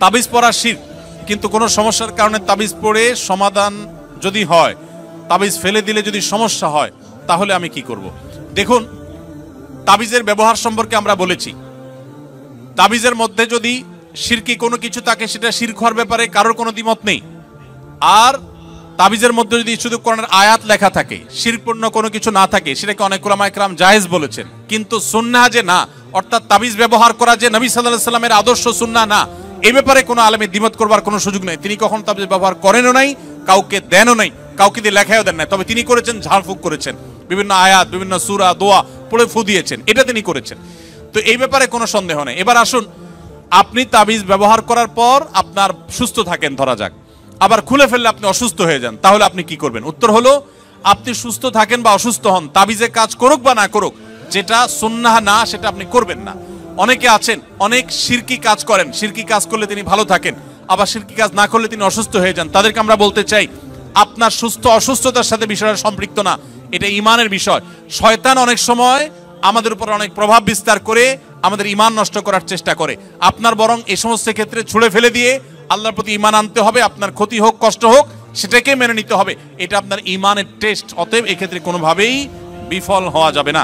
তাবিজ পড়া শিরক, কিন্তু কোনো সমস্যার কারণে তাবিজ পড়ে সমাধান যদি হয়, তাবিজ ফেলে দিলে যদি সমস্যা হয়, তাহলে আমি কি করব? দেখুন, তাবিজের ব্যবহার সম্পর্কে আমরা বলেছি, তাবিজের মধ্যে যদি শিরকি কোনো কিছু থাকে সেটা শিরক হওয়ার ব্যাপারে কারোর কোনো দ্বিমত নেই। আর তাবিজের মধ্যে যদি শুধু কোরআনের আয়াত লেখা থাকে, শিরকপূর্ণ কোনো কিছু না থাকে, সেটাকে অনেক উলামায়ে কেরাম জায়েজ বলেছেন। কিন্তু সুন্নাহ যে না, অর্থাৎ তাবিজ ব্যবহার করা যে নবী সাল্লাল্লাহু আলাইহি সাল্লামের আদর্শ সুন্নাহ না, এই ব্যাপারে কোনো আলেমের দ্বিমত করবার কোনো সুযোগ নেই। তিনি কখনো তাবিজ ব্যবহার করেনও নাই, কাউকে দেনও নাই, কাউকে দিয়ে লেখায়ও দেন নাই। তবে তিনি করেছেন ঝাড়ফুঁক করেছেন, বিভিন্ন আয়াত, বিভিন্ন সূরা, দোয়া পড়ে ফু দিয়েছেন, এটা তিনি করেছেন। তো এই ব্যাপারে কোনো সন্দেহ নেই। এবার আসুন, আপনি তাবিজ ব্যবহার করার পর আপনার সুস্থ থাকেন ধরা যাক, আবার খুলে ফেললে আপনি অসুস্থ হয়ে যান, তাহলে আপনি কি করবেন? উত্তর হলো, আপনি সুস্থ থাকেন বা অসুস্থ হন, তাবিজে কাজ করুক বা না করুক, যেটা সুন্নাহ না সেটা আপনি করবেন না। অনেকে আছেন অনেক শিরকি কাজ করেন, শিরকি কাজ করলে তিনি ভালো থাকেন, আবার শিরকি কাজ না করলে তিনি অসুস্থ হয়ে যান। তাদেরকে আমরা বলতে চাই, আপনার সুস্থ অসুস্থতার সাথে বিষয়টা সম্পৃক্ত না, এটা ঈমানের বিষয়। শয়তান অনেক সময় আমাদের উপর অনেক প্রভাব বিস্তার করে আমাদের ঈমান নষ্ট করার চেষ্টা করে। আপনার বরং এই সমস্ত ক্ষেত্রে ছুঁড়ে ফেলে দিয়ে আল্লাহর প্রতি ঈমান আনতে হবে। আপনার ক্ষতি হোক কষ্ট হোক সেটাকে মেনে নিতে হবে, এটা আপনার ঈমানের টেস্ট। অতএব এক্ষেত্রে কোনোভাবেই বিফল হওয়া যাবে না।